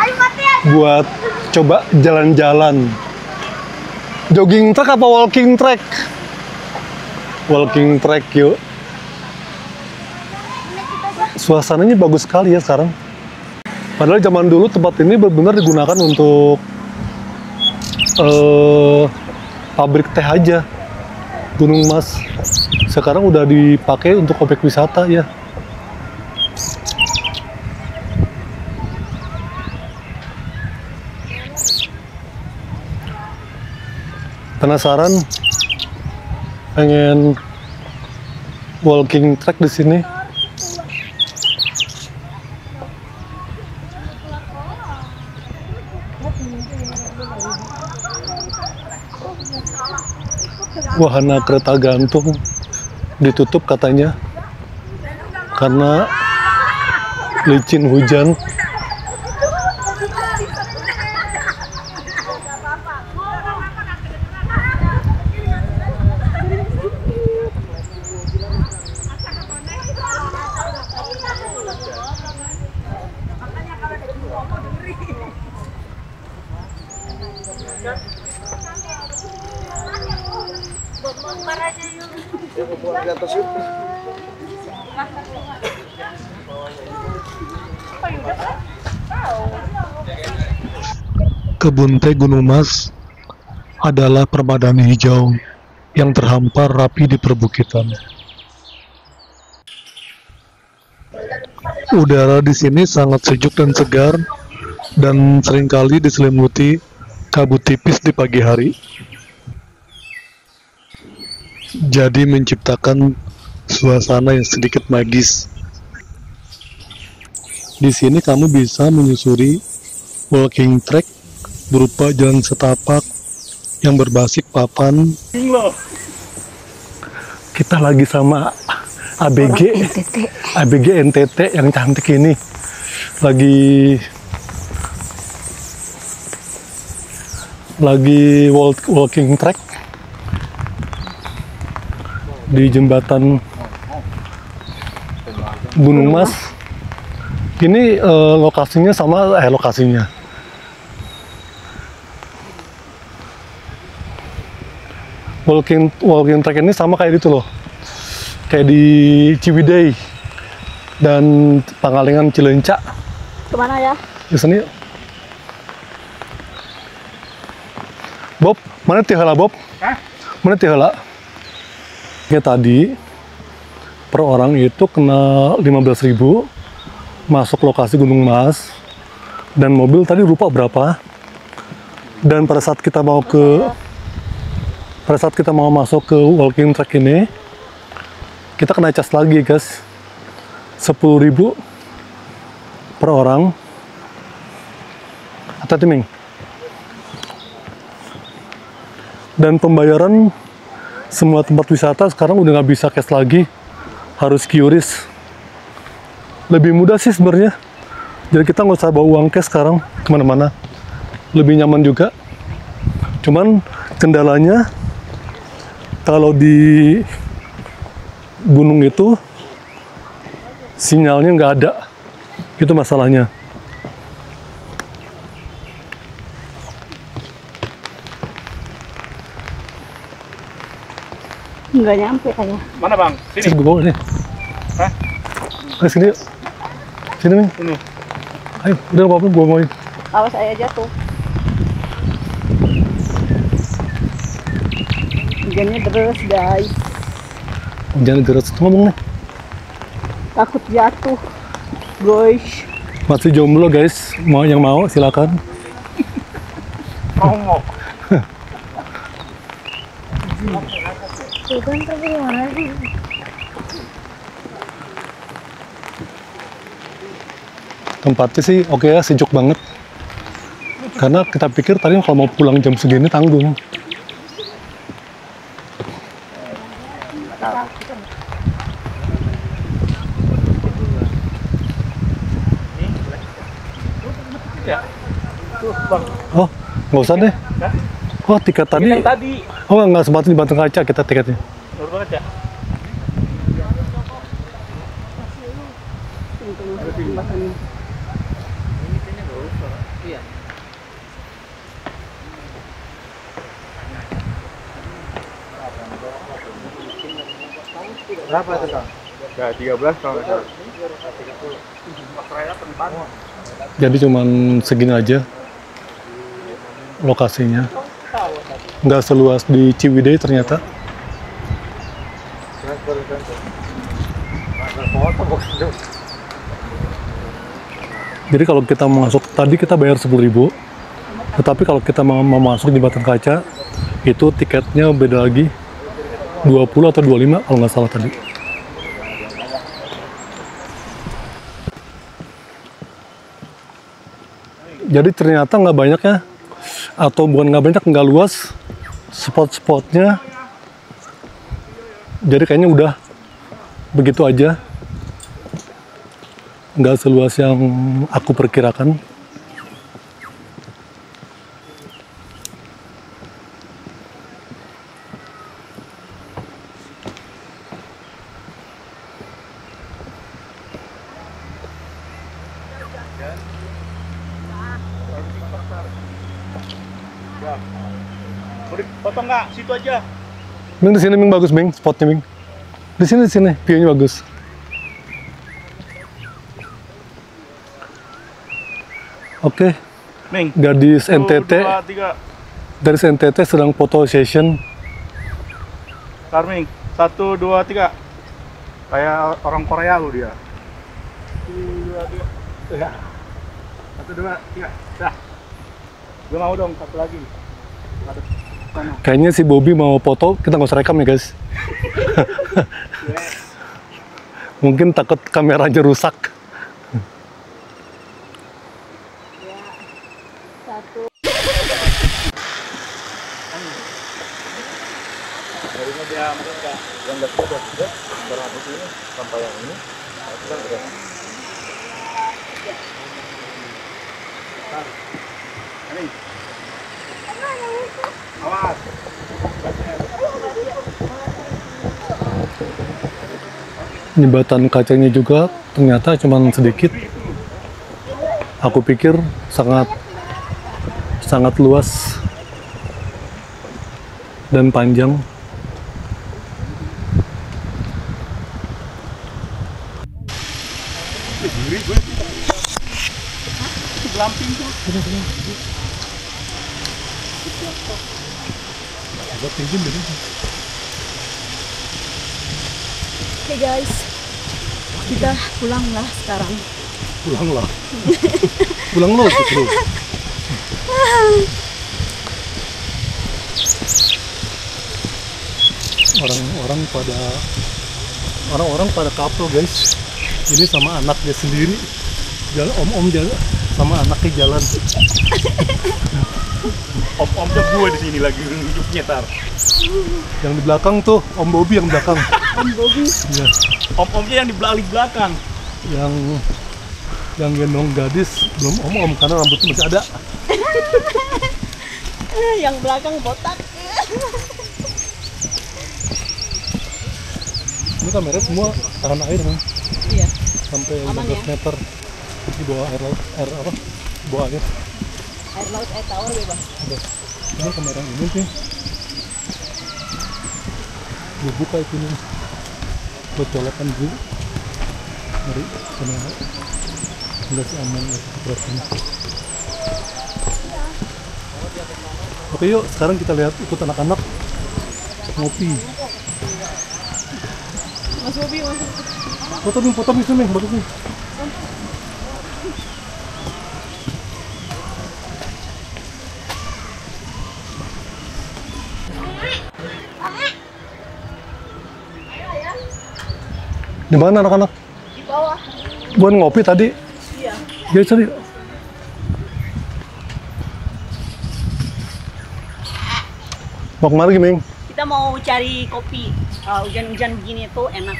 Ayo mati ya. buat coba jalan-jalan. Jogging track apa walking track? Walking track yuk. Suasananya bagus sekali ya sekarang. Padahal zaman dulu tempat ini benar-benar digunakan untuk pabrik teh aja. Gunung Mas. Sekarang udah dipakai untuk objek wisata ya. Penasaran? Pengen walking track di sini? Wahana kereta gantung ditutup katanya karena licin hujan. Kebun teh Gunung Mas adalah permadani hijau yang terhampar rapi di perbukitan. Udara di sini sangat sejuk dan segar dan seringkali diselimuti kabut tipis di pagi hari. Jadi menciptakan suasana yang sedikit magis. Di sini kamu bisa menyusuri walking track berupa jalan setapak yang berbasis papan. Kita lagi sama ABG NTT yang cantik ini. Lagi walking track di jembatan Gunung Mas. Ini lokasinya sama walking track ini sama kayak gitu loh, kayak di Ciwidey dan Pangalengan Cilencak. Kemana ya? Di sini. Bob, mana tihala Bob? Hah? Mana tihala? Kayak tadi per orang itu kena 15.000 masuk lokasi Gunung Mas, dan mobil tadi lupa berapa. Dan pada saat kita mau masuk ke walking track ini, kita kena cas lagi guys, 10.000 per orang. Hati-hati Ming. Dan pembayaran semua tempat wisata sekarang udah nggak bisa cash lagi, harus QRIS. Lebih mudah sih sebenarnya, jadi kita nggak usah bawa uang cash sekarang kemana-mana, lebih nyaman juga. Cuman kendalanya kalau di gunung itu sinyalnya nggak ada, itu masalahnya. Nggak nyampe kayaknya. Mana bang? Sini. Sini gue bawa nih. Hah? Ayo sini yuk. Sini Ming. Sini. Ayo, udah apa-apa gue bawain. Awas saya jatuh. Hujannya deras guys. Jangan gerak itu ngomong nih. Takut jatuh guys. Masih jomblo guys, yang mau silakan. Ngomong. Bukan tapi gimana sih? Tempatnya sih oke ya, sejuk banget. Karena kita pikir tadi kalau mau pulang jam segini tanggung. Oh, nggak usah deh. Oh, tiket tadi. Oh, nggak sempat dibantu kaca kita tiketnya. Baru banget ya. Berapa itu Kang? Ya 13 kalau nggak salah. Jadi cuman segini aja lokasinya. Nggak seluas di Ciwidey ternyata. Jadi kalau kita masuk tadi kita bayar 10.000. Tetapi kalau kita mau masuk jembatan kaca itu tiketnya beda lagi 20 atau 25 kalau nggak salah tadi. Jadi ternyata nggak banyak ya, atau bukan nggak banyak, nggak luas spot-spotnya. Jadi kayaknya udah begitu aja, nggak seluas yang aku perkirakan. Potong nggak? Situ aja. Ming, di sini Ming, bagus Ming, spotnya Ming. Di sini view-nya bagus. Oke. Ming. Gadis 1, NTT. 2, 3. Gadis NTT sedang foto session. Ming. 1, 2, 3. Kayak orang Korea lu dia. 1, 2, 3. Ya. 1, 2, 3. Dah. Gue mau dong satu lagi. Kayaknya si Bobby mau foto, kita nggak usah rekam ya guys. Mungkin takut kameranya rusak. Awas. Jembatan kacanya juga ternyata cuma sedikit. Aku pikir sangat luas dan panjang. Oke guys, kita pulang lah sekarang. Pulang lah. Pulang lo gitu. Orang-orang pada couple guys. Ini sama anaknya sendiri. Jalan om jalan sama anaknya jalan. Om-omnya gue di sini lagi hidupnya tar. Yang di belakang tuh Om Bobby yang belakang. Om Bobby. Iya. Om-omnya yang di belakang. Yang gendong gadis belum om karena rambutnya masih ada. Yang belakang botak. Ini kamera semua tahan air kan? Iya. Sampai Aman 15 ya? meter di bawah air laut, bawah air. Air laut, air tawar bebas. Udah. Ini kamera ini sih. Dibuka itu nih. Buat colokan dulu. Mari sana. Enggak sih aman ya beratnya. Oke yuk, sekarang kita lihat ikut anak-anak ngopi. Mas Bobby, masuk. Foto nih sini, bagus nih. Di mana anak-anak? Di bawah. Buat ngopi tadi. Iya. Jadi tadi. Mau kemana Ming? Kita mau cari kopi. Hujan-hujan begini tuh enak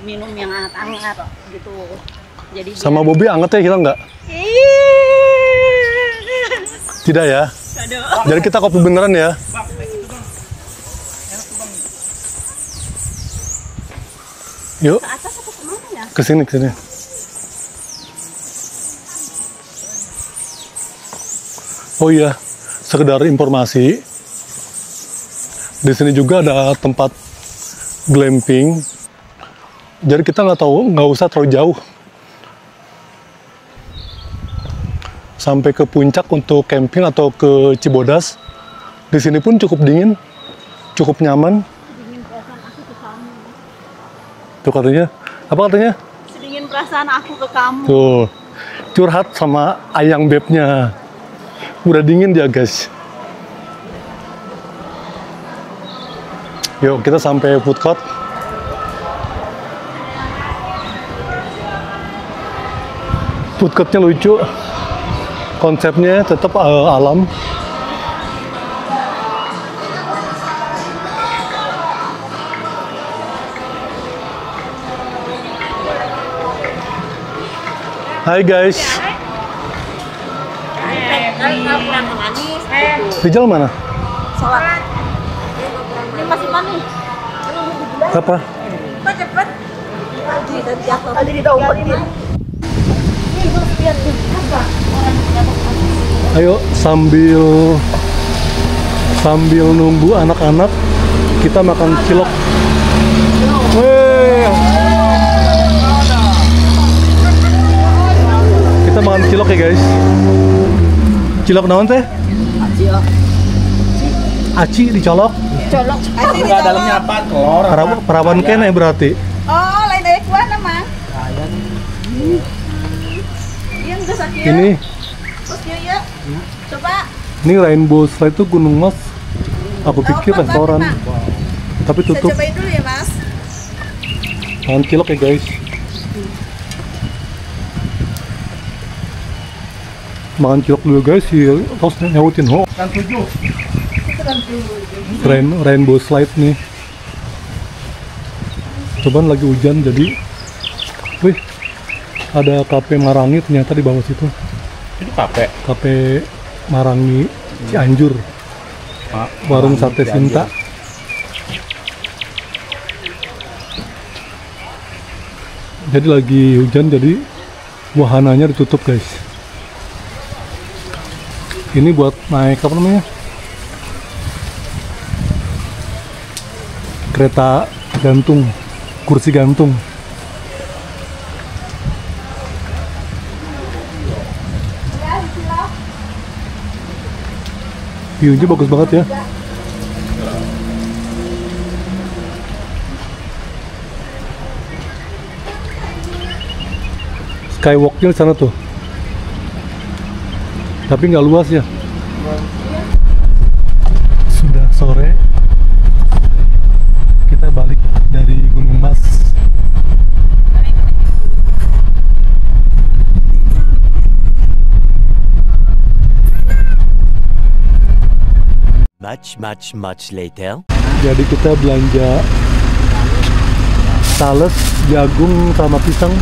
minum yang hangat-hangat gitu. Jadi Sama Bobby angetnya hilang nggak? Tidak ya? Jadi kita kopi beneran ya? Yuk. Ke atas atau kemana ya? Kesini. Oh iya, sekedar informasi. Di sini juga ada tempat glamping. Jadi kita nggak usah terlalu jauh sampai ke puncak untuk camping atau ke Cibodas. Di sini pun cukup dingin, cukup nyaman. Sedingin perasaan aku ke kamu. Tuh katanya, apa katanya? Sedingin perasaan aku ke kamu. Tuh, curhat sama ayang bebnya. Udah dingin dia guys. Yuk kita sampai food court. Food courtnya lucu. Konsepnya tetap alam. Hai guys. Rijal mana? Sholat. Ini masih manis. Apa? Kok cepet? Tadi didompetin. Ayo sambil nunggu anak-anak kita makan cilok. Wey. Kita makan cilok ya guys. Cilok naon teh? Aci dicolok. Colok. Enggak, dalamnya apa? Telur. Perawan kene berarti. Oh, lain dari kuana mah. Iya enggak sakit. Ini Terus ya. Coba. ini Rainbow Slide itu Gunung Mas. Aku pikir restoran. Tapi tutup. Saya cobain dulu ya, Mas. Makan cilok ya guys. Makan cilok dulu guys, terus nyautin ho. Kan 7. Rainbow Slide nih. Cobaan lagi hujan jadi, wih, ada kafe Marangi ternyata di bawah situ. Itu kafe. Kafe Marangi Cianjur. Warung sate Sinta. Jadi lagi hujan jadi wahananya ditutup guys. Ini buat naik apa namanya? Kereta gantung, kursi gantung. View-nya bagus banget ya. Skywalk-nya di sana tuh. Tapi nggak luas ya. Sudah sore. Kita balik dari Gunung Mas. Much later. Jadi kita belanja tales, jagung, sama pisang.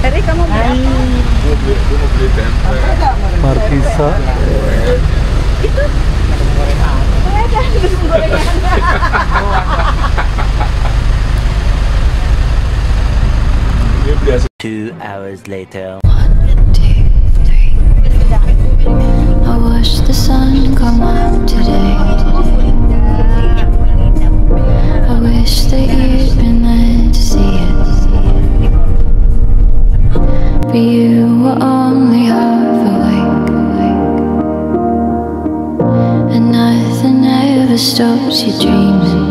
Eri kamu beli Markisa. itu? Dia biasa. 2 hours later. I wish the sun come up today. I wish that you'd been there to see it. But you were only half awake. And nothing ever stops you dreaming.